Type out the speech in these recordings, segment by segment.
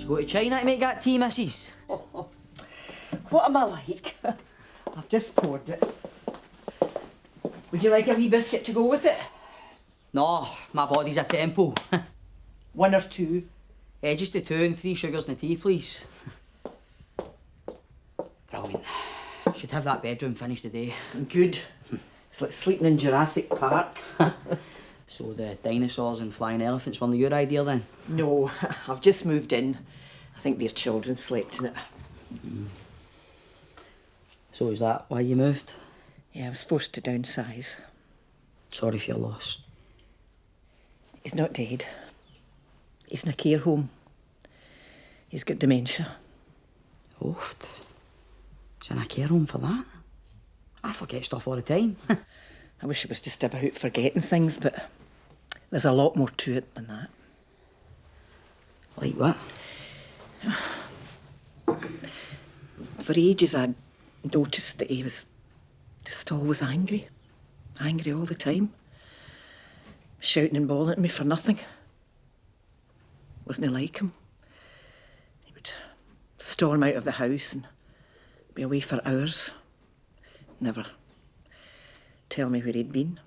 go to China to make that tea, missus? What am I like? I've just poured it. Would you like a wee biscuit to go with it? No, my body's a temple. 1 or 2? Just the 2 and 3 sugars in the tea, please. Brilliant. Should have that bedroom finished today. Good. It's like sleeping in Jurassic Park. So the dinosaurs and flying elephants weren't your idea then? No, I've just moved in. I think their children slept in it. So is that why you moved? Yeah, I was forced to downsize. Sorry for your loss. He's not dead. He's in a care home. He's got dementia. Oofed. He's in a care home for that? I forget stuff all the time. I wish it was just about forgetting things, but there's a lot more to it than that. Like what? For ages I noticed that he was just always angry. Angry all the time. Shouting and bawling at me for nothing. Wasn't he like him? He would storm out of the house and be away for hours. Never tell me where he'd been.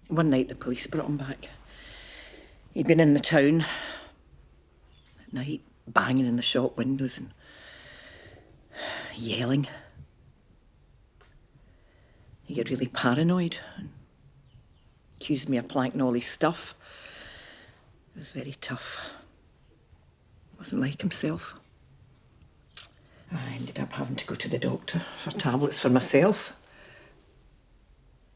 One night the police brought him back. He'd been in the town at night, banging in the shop windows and yelling. He got really paranoid and accused me of planting all his stuff. It was very tough. Wasn't like himself. I ended up having to go to the doctor for tablets for myself.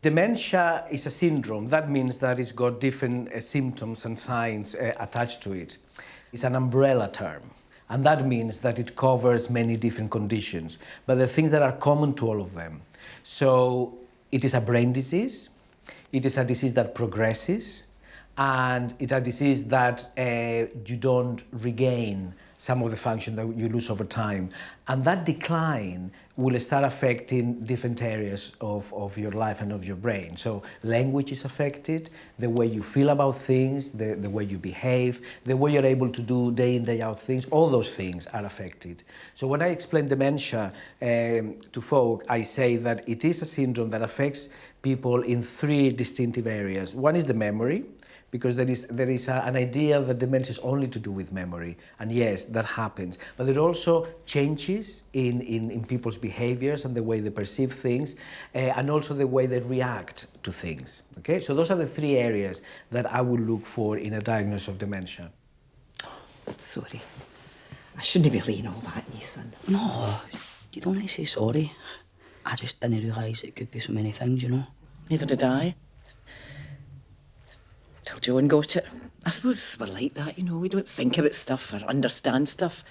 Dementia is a syndrome. That means that it's got different symptoms and signs attached to it. It's an umbrella term, and that means that it covers many different conditions, but there are things that are common to all of them. So it is a brain disease, it is a disease that progresses, and it's a disease that you don't regain some of the function that you lose over time. And that decline will start affecting different areas of your life and of your brain. So language is affected, the way you feel about things, the way you behave, the way you're able to do day in, day out things, all those things are affected. So when I explain dementia to folk, I say that it is a syndrome that affects people in 3 distinctive areas. One is the memory, because there is an idea that dementia is only to do with memory. And yes, that happens. But there are also changes in people's behaviors and the way they perceive things, and also the way they react to things. Okay? So those are the 3 areas that I would look for in a diagnosis of dementia. Sorry. I shouldn't be laying all that on you, son. No, you don't need to say sorry. I just didn't realise it could be so many things, you know. Neither did I. Till Joan got it. I suppose we're like that, you know. We don't think about stuff or understand stuff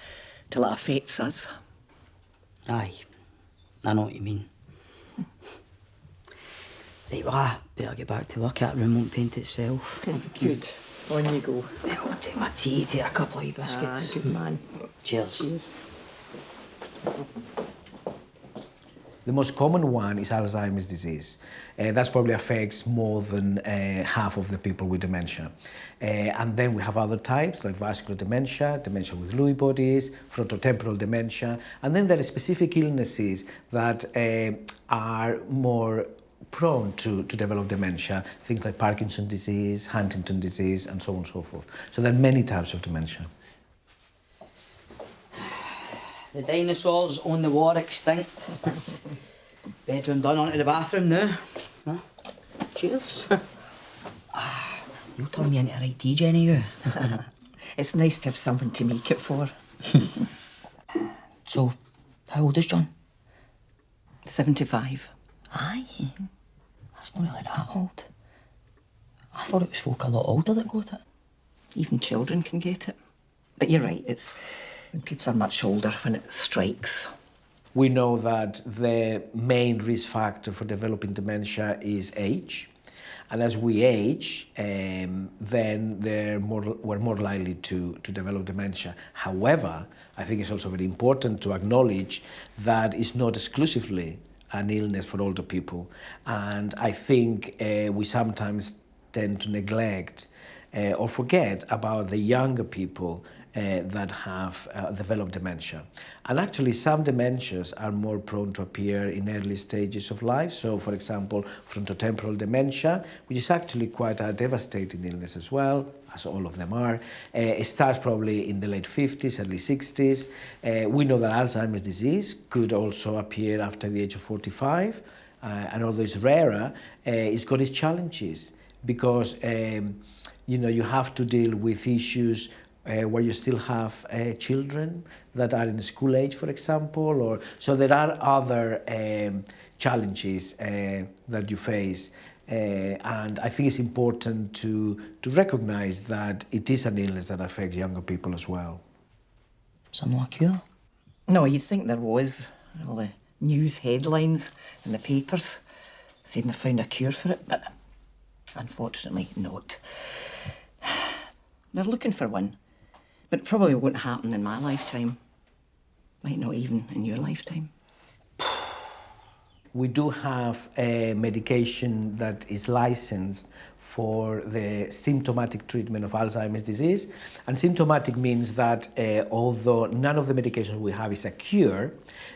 till it affects us. Aye, I know what you mean. Right, well, I better get back to work. That room won't paint itself. Good. On you go. Yeah, I'll take my tea, take a couple of wee biscuits. Good man. Cheers. Cheers. The most common one is Alzheimer's disease. That probably affects more than half of the people with dementia. And then we have other types like vascular dementia, dementia with Lewy bodies, frontotemporal dementia, and then there are specific illnesses that are more prone to develop dementia, things like Parkinson's disease, Huntington disease, and so on and so forth. So there are many types of dementia. The dinosaurs on the war extinct. Bedroom done, onto the bathroom now. Huh? Cheers. You'll turn me into a right tea, Jenny, you. It's nice to have someone to make it for. So, how old is John? 75. Aye. That's not really that old. I thought it was folk a lot older that got it. Even children can get it. But you're right, it's when people are much older when it strikes. We know that the main risk factor for developing dementia is age. And as we age, then we're more likely to develop dementia. However, I think it's also very important to acknowledge that it's not exclusively an illness for older people. And I think we sometimes tend to neglect or forget about the younger people that have developed dementia. And actually, some dementias are more prone to appear in early stages of life. So, for example, frontotemporal dementia, which is actually quite a devastating illness as well, as all of them are. It starts probably in the late 50s, early 60s. We know that Alzheimer's disease could also appear after the age of 45. And although it's rarer, it's got its challenges because you have to deal with issues where you still have children that are in school age, for example, or so there are other challenges that you face. And I think it's important to recognize that it is an illness that affects younger people as well. Is there no cure? No, you'd think there was. All the news headlines in the papers saying they found a cure for it, but unfortunately not. They're looking for one, but it probably won't happen in my lifetime. Might not even in your lifetime. We do have a medication that is licensed for the symptomatic treatment of Alzheimer's disease. And symptomatic means that although none of the medications we have is a cure,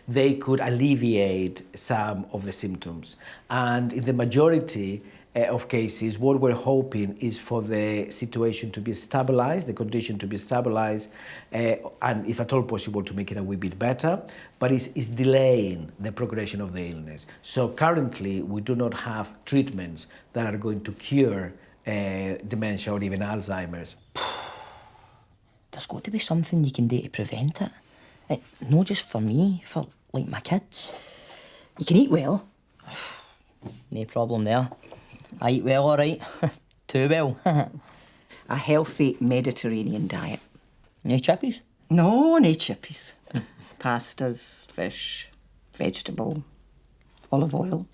they could alleviate some of the symptoms. And in the majority of cases, what we're hoping is for the situation to be stabilized, the condition to be stabilized, and if at all possible to make it a wee bit better, but it's delaying the progression of the illness. So currently, we do not have treatments that are going to cure dementia or even Alzheimer's. There's got to be something you can do to prevent it. Not just for me, for like my kids. You can eat well. No problem there. I eat well, all right. Too well. A healthy Mediterranean diet. No chippies? No chippies. Pastas, fish, vegetable, olive oil.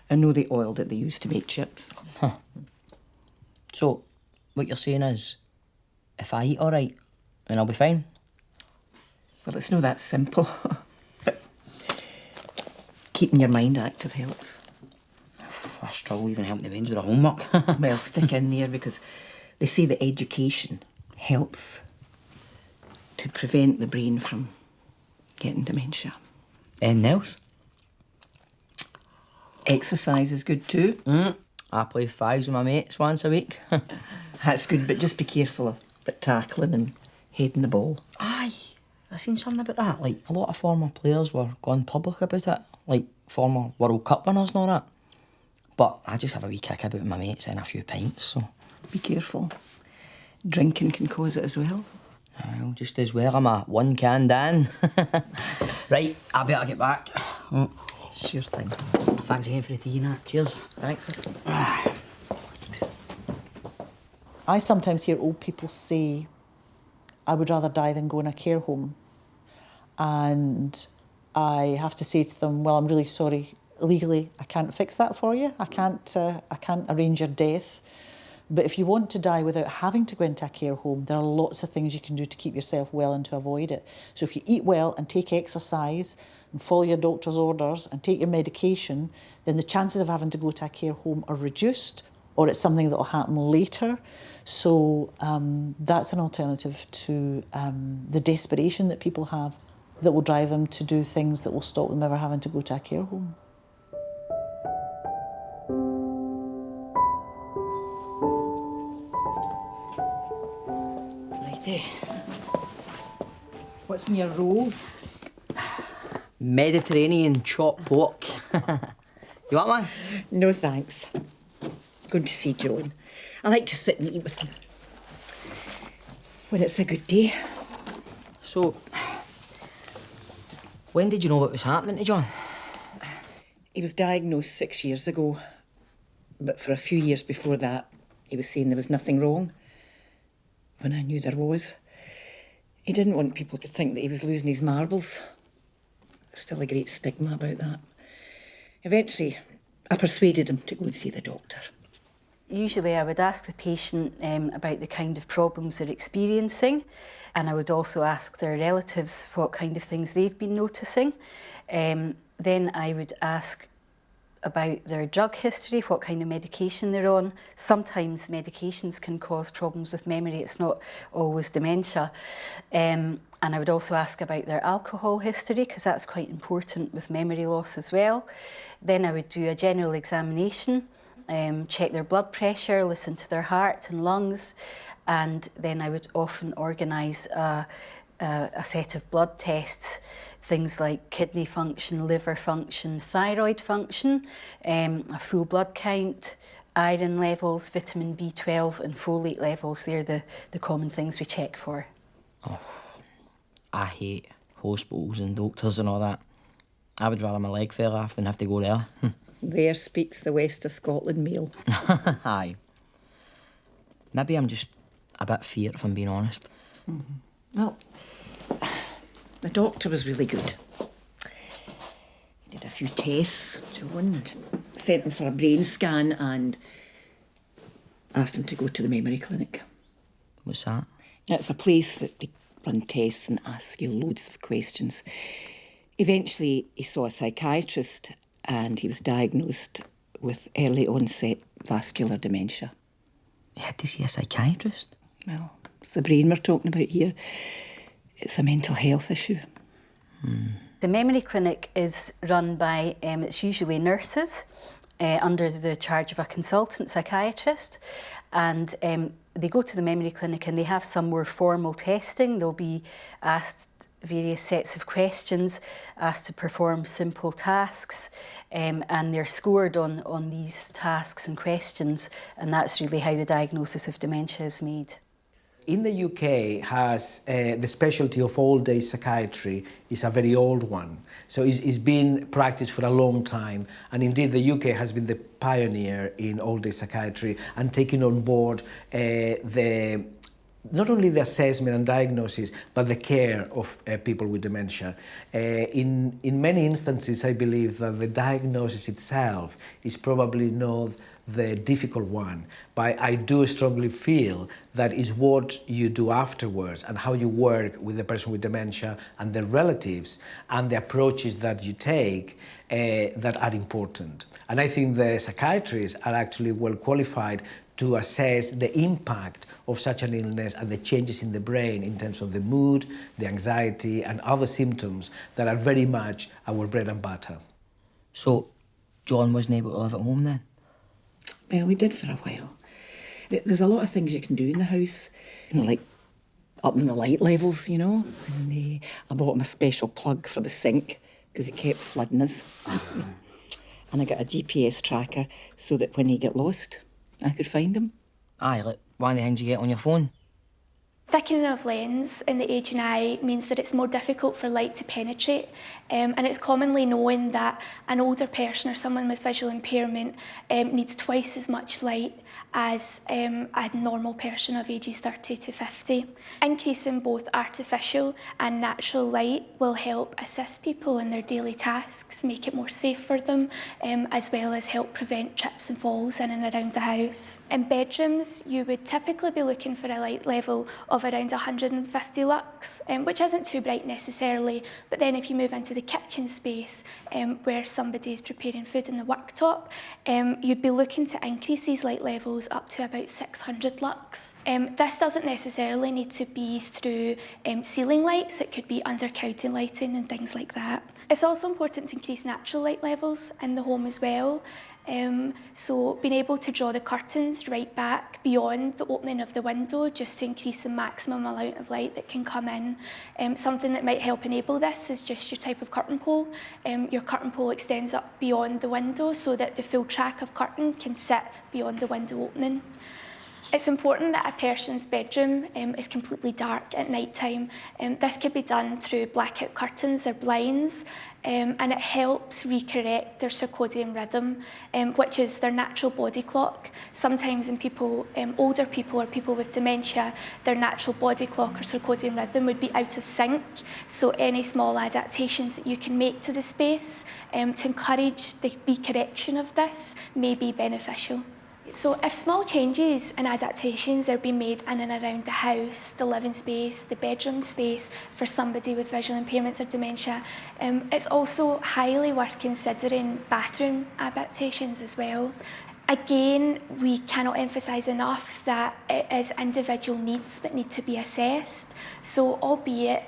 I know the oil that they use to make chips. So, what you're saying is, if I eat all right, then I'll be fine? Well, it's not that simple. But keeping your mind active helps. I struggle even helping the veins with the homework. Well, stick in there because they say that education helps to prevent the brain from getting dementia. Anything else? Exercise is good too. I play fives with my mates once a week. That's good, but just be careful of tackling and heading the ball. Aye, I seen something about that. Like, a lot of former players were going public about it. Like, former World Cup winners and all that. But I just have a wee kick about with my mates and a few pints, so... Be careful. Drinking can cause it as well. Well, just as well I'm a one-can Dan. Right, I better get back. Sure thing. Thanks again for the tea and that. Cheers. Thanks. I sometimes hear old people say, I would rather die than go in a care home. And I have to say to them, well, I'm really sorry. Legally, I can't fix that for you. I can't arrange your death. But if you want to die without having to go into a care home, there are lots of things you can do to keep yourself well and to avoid it. So if you eat well and take exercise and follow your doctor's orders and take your medication, then the chances of having to go to a care home are reduced, or it's something that will happen later. So that's an alternative to the desperation that people have that will drive them to do things that will stop them ever having to go to a care home. What's in your rolls? Mediterranean chopped pork. You want one? No thanks. Going to see Joan. I like to sit and eat with him when it's a good day. So, when did you know what was happening to John? He was diagnosed 6 years ago, but for a few years before that, he was saying there was nothing wrong, when I knew there was. He didn't want people to think that he was losing his marbles. There's still a great stigma about that. Eventually, I persuaded him to go and see the doctor. Usually I would ask the patient about the kind of problems they're experiencing, and I would also ask their relatives what kind of things they've been noticing. Then I would ask about their drug history, what kind of medication they're on. Sometimes medications can cause problems with memory. It's not always dementia. And I would also ask about their alcohol history, because that's quite important with memory loss as well. Then I would do a general examination, check their blood pressure, listen to their heart and lungs, and then I would often organise a set of blood tests, things like kidney function, liver function, thyroid function, a full blood count, iron levels, vitamin B12 and folate levels. They're the common things we check for. Oh, I hate hospitals and doctors and all that. I would rather my leg fell off than have to go there. There speaks the West of Scotland male. Aye. Maybe I'm just a bit feared, if I'm being honest. Well, the doctor was really good. He did a few tests, John, and sent him for a brain scan and asked him to go to the memory clinic. What's that? It's a place that they run tests and ask you loads of questions. Eventually, he saw a psychiatrist and he was diagnosed with early onset vascular dementia. You had to see a psychiatrist? Well, it's the brain we're talking about here. It's a mental health issue. The memory clinic is run by, it's usually nurses under the charge of a consultant psychiatrist, and they go to the memory clinic and they have some more formal testing. They'll be asked various sets of questions, asked to perform simple tasks, and they're scored on these tasks and questions, and that's really how the diagnosis of dementia is made. In the UK, has the specialty of all-day psychiatry is a very old one. So it's been practiced for a long time, and indeed the UK has been the pioneer in all-day psychiatry and taking on board not only the assessment and diagnosis, but the care of people with dementia. In many instances, I believe that the diagnosis itself is probably not the difficult one, but I do strongly feel that is what you do afterwards and how you work with the person with dementia and their relatives and the approaches that you take that are important. And I think the psychiatrists are actually well qualified to assess the impact of such an illness and the changes in the brain in terms of the mood, the anxiety and other symptoms that are very much our bread and butter. So, John wasn't able to live at home then? Well, we did for a while. There's a lot of things you can do in the house, like upping the light levels, And I bought him a special plug for the sink because it kept flooding us. And I got a GPS tracker so that when he got lost, I could find him. Aye, like one of the things you get on your phone. Thickening of lens in the aging eye means that it's more difficult for light to penetrate, and it's commonly known that an older person or someone with visual impairment needs twice as much light as a normal person of ages 30 to 50. Increasing both artificial and natural light will help assist people in their daily tasks, make it more safe for them, as well as help prevent trips and falls in and around the house. In bedrooms, you would typically be looking for a light level of around 150 lux, which isn't too bright necessarily, but then if you move into the kitchen space where somebody is preparing food in the worktop, you'd be looking to increase these light levels up to about 600 lux. This doesn't necessarily need to be through ceiling lights, it could be under curtain lighting and things like that. It's also important to increase natural light levels in the home as well. So being able to draw the curtains right back beyond the opening of the window just to increase the maximum amount of light that can come in. Something that might help enable this is just your type of curtain pole. Your curtain pole extends up beyond the window so that the full track of curtain can sit beyond the window opening. It's important that a person's bedroom is completely dark at night time. This could be done through blackout curtains or blinds, and it helps recorrect their circadian rhythm, which is their natural body clock. Sometimes in people, older people or people with dementia, their natural body clock or circadian rhythm would be out of sync. So any small adaptations that you can make to the space to encourage the recorrection of this may be beneficial. So if small changes and adaptations are being made in and around the house, the living space, the bedroom space for somebody with visual impairments or dementia, it's also highly worth considering bathroom adaptations as well. Again, we cannot emphasise enough that it is individual needs that need to be assessed. So albeit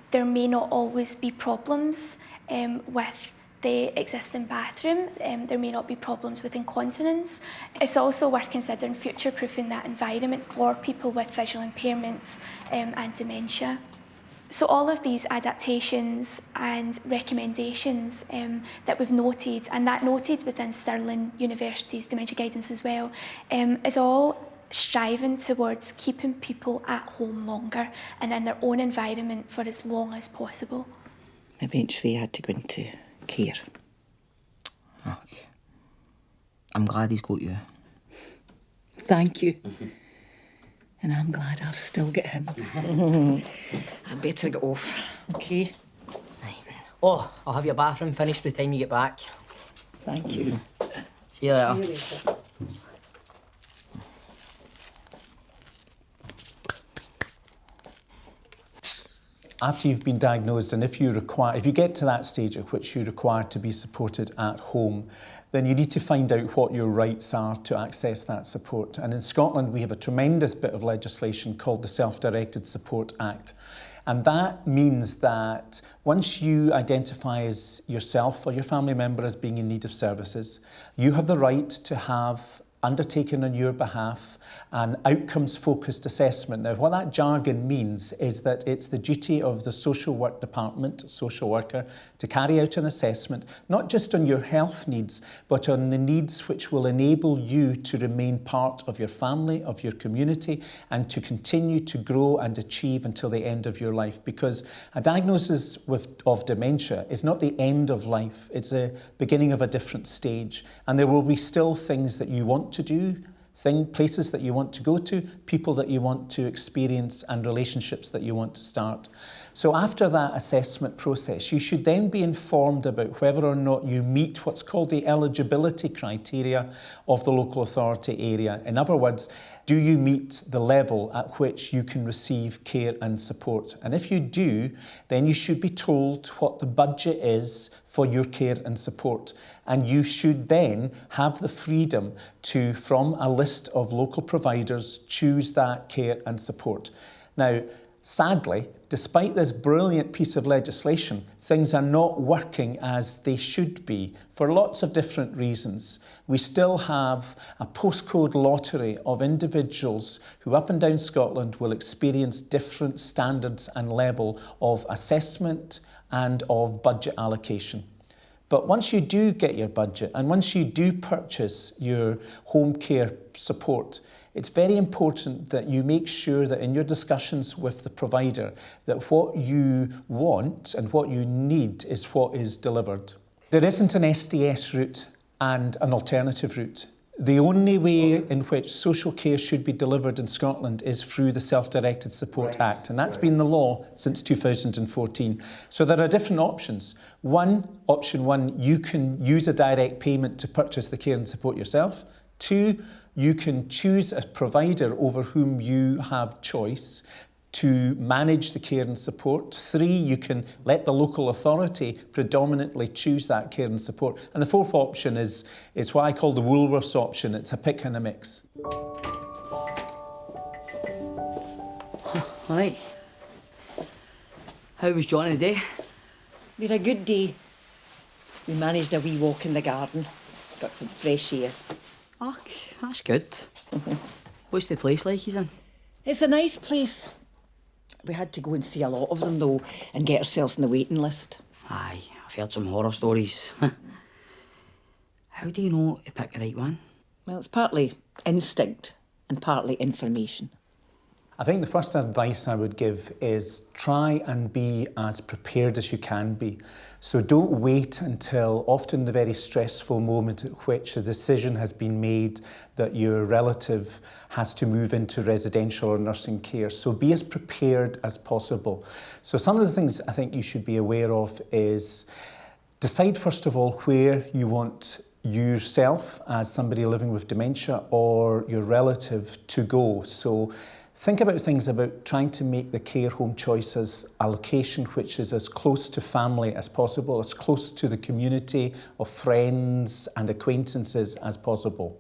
there may not always be problems with the existing bathroom, there may not be problems with incontinence. It's also worth considering future-proofing that environment for people with visual impairments and dementia. So all of these adaptations and recommendations that we've noted, and that noted within Stirling University's dementia guidance as well, is all striving towards keeping people at home longer and in their own environment for as long as possible. Eventually I had to go into care. Oh, I'm glad he's got you. Thank you. And I'm glad I've still got him. I'd better get off, okay? Oh, I'll have your bathroom finished by the time you get back. Thank you. See you later. See you later. After you've been diagnosed, and if you get to that stage at which you're required to be supported at home, then you need to find out what your rights are to access that support. And in Scotland, we have a tremendous bit of legislation called the Self-Directed Support Act. And that means that once you identify as yourself or your family member as being in need of services, you have the right to have undertaken on your behalf an outcomes-focused assessment. Now, what that jargon means is that it's the duty of the social work department, social worker, to carry out an assessment, not just on your health needs, but on the needs which will enable you to remain part of your family, of your community, and to continue to grow and achieve until the end of your life. Because a diagnosis of dementia is not the end of life, it's a beginning of a different stage. And there will be still things that you want to do, places that you want to go to, people that you want to experience, and relationships that you want to start. So after that assessment process, you should then be informed about whether or not you meet what's called the eligibility criteria of the local authority area. In other words, do you meet the level at which you can receive care and support? And if you do, then you should be told what the budget is for your care and support. And you should then have the freedom to, from a list of local providers, choose that care and support. Now, sadly, despite this brilliant piece of legislation, things are not working as they should be for lots of different reasons. We still have a postcode lottery of individuals who up and down Scotland will experience different standards and level of assessment and of budget allocation. But once you do get your budget and once you do purchase your home care support, it's very important that you make sure that in your discussions with the provider that what you want and what you need is what is delivered. There isn't an SDS route and an alternative route. The only way in which social care should be delivered in Scotland is through the Self-Directed Support Act, and that's been the law since 2014. So there are different options. Option one, you can use a direct payment to purchase the care and support yourself. 2, you can choose a provider over whom you have choice to manage the care and support. 3, you can let the local authority predominantly choose that care and support. And the 4th option is what I call the Woolworths option. It's a pick and a mix. Right. How was Johnny today? We had a good day. We managed a wee walk in the garden. Got some fresh air. Oh, that's good. What's the place like he's in? It's a nice place. We had to go and see a lot of them though and get ourselves on the waiting list. Aye, I've heard some horror stories. How do you know to pick the right one? Well, it's partly instinct and partly information. I think the first advice I would give is try and be as prepared as you can be. So don't wait until often the very stressful moment at which a decision has been made that your relative has to move into residential or nursing care. So be as prepared as possible. So some of the things I think you should be aware of is decide first of all where you want yourself as somebody living with dementia or your relative to go. So think about things about trying to make the care home choices a location which is as close to family as possible, as close to the community of friends and acquaintances as possible.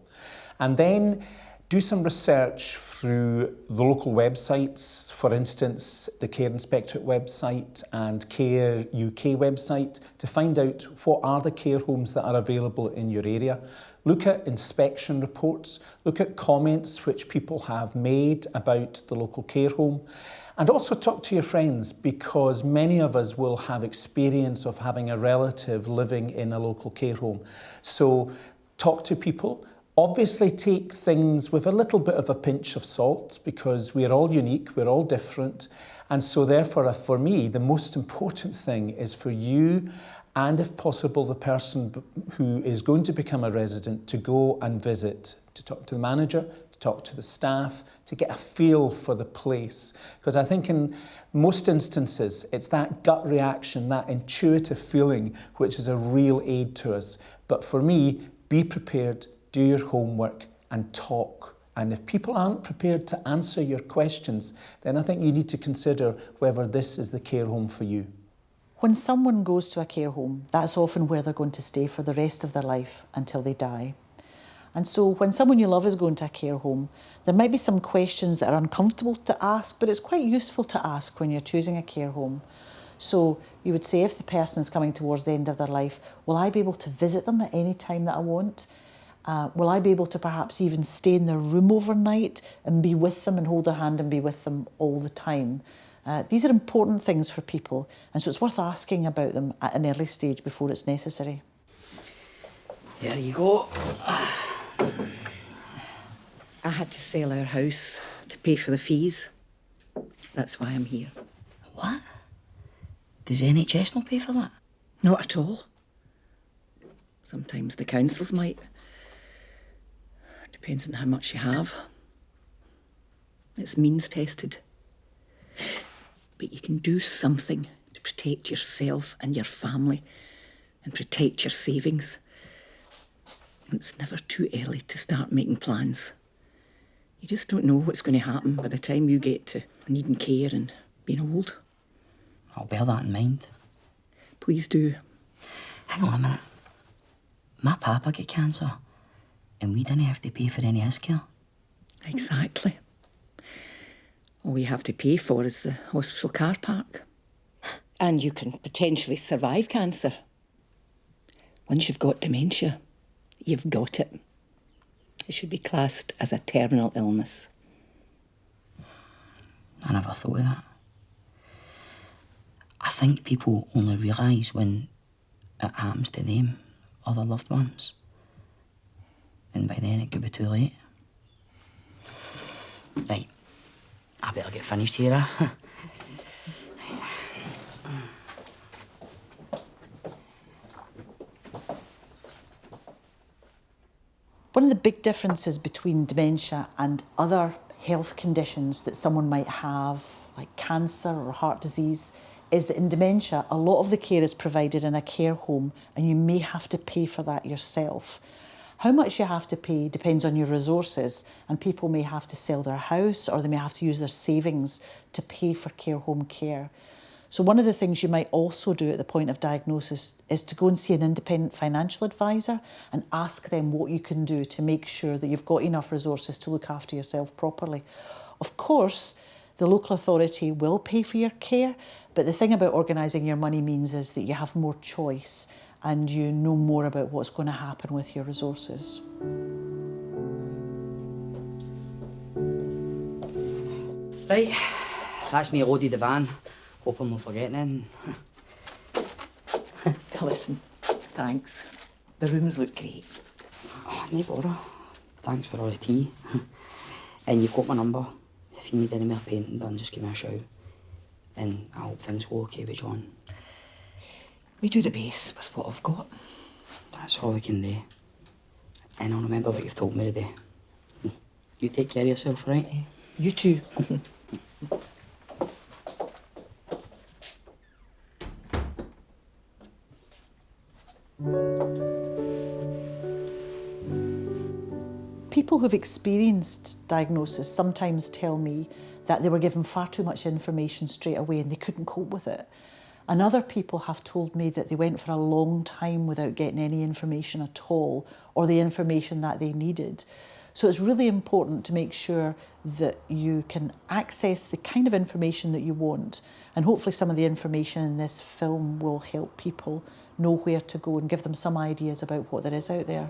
And then do some research through the local websites, for instance, the Care Inspectorate website and Care UK website, to find out what are the care homes that are available in your area. Look at inspection reports, look at comments which people have made about the local care home, and also talk to your friends, because many of us will have experience of having a relative living in a local care home. So talk to people. Obviously take things with a little bit of a pinch of salt, because we're all unique, we're all different. And so therefore, for me, the most important thing is for you, and if possible, the person who is going to become a resident, to go and visit, to talk to the manager, to talk to the staff, to get a feel for the place. Because I think in most instances, it's that gut reaction, that intuitive feeling, which is a real aid to us. But for me, be prepared, do your homework and talk. And if people aren't prepared to answer your questions, then I think you need to consider whether this is the care home for you. When someone goes to a care home, that's often where they're going to stay for the rest of their life until they die. And so when someone you love is going to a care home, there might be some questions that are uncomfortable to ask, but it's quite useful to ask when you're choosing a care home. So you would say, if the person is coming towards the end of their life, will I be able to visit them at any time that I want? Will I be able to perhaps even stay in their room overnight and be with them and hold their hand and be with them all the time? These are important things for people, and so it's worth asking about them at an early stage before it's necessary. Here you go. I had to sell our house to pay for the fees. That's why I'm here. What? Does the NHS not pay for that? Not at all. Sometimes the councils might. Depends on how much you have. It's means tested. But you can do something to protect yourself and your family and protect your savings. It's never too early to start making plans. You just don't know what's going to happen by the time you get to needing care and being old. I'll bear that in mind. Please do. Hang on a minute. My papa got cancer, and we didn't have to pay for any of his care. Exactly. All you have to pay for is the hospital car park. And you can potentially survive cancer. Once you've got dementia, you've got it. It should be classed as a terminal illness. I never thought of that. I think people only realise when it happens to them or their loved ones. And by then it could be too late. Right, I better get finished here. One of the big differences between dementia and other health conditions that someone might have, like cancer or heart disease, is that in dementia, a lot of the care is provided in a care home, and you may have to pay for that yourself. How much you have to pay depends on your resources, and people may have to sell their house or they may have to use their savings to pay for care home care. So one of the things you might also do at the point of diagnosis is to go and see an independent financial advisor and ask them what you can do to make sure that you've got enough resources to look after yourself properly. Of course, the local authority will pay for your care, but the thing about organising your money means is that you have more choice and you know more about what's going to happen with your resources. Right, that's me loaded the van. Hope I'm not forgetting anything. Listen, thanks. The rooms look great. Oh, no bother. Thanks for all the tea. And you've got my number. If you need any more painting done, just give me a shout. And I hope things go okay with John. We do the best with what I've got. That's all we can do. And I'll remember what you've told me today. You take care of yourself, right? You too. People who've experienced diagnosis sometimes tell me that they were given far too much information straight away and they couldn't cope with it. And other people have told me that they went for a long time without getting any information at all, or the information that they needed. So it's really important to make sure that you can access the kind of information that you want, and hopefully some of the information in this film will help people know where to go and give them some ideas about what there is out there.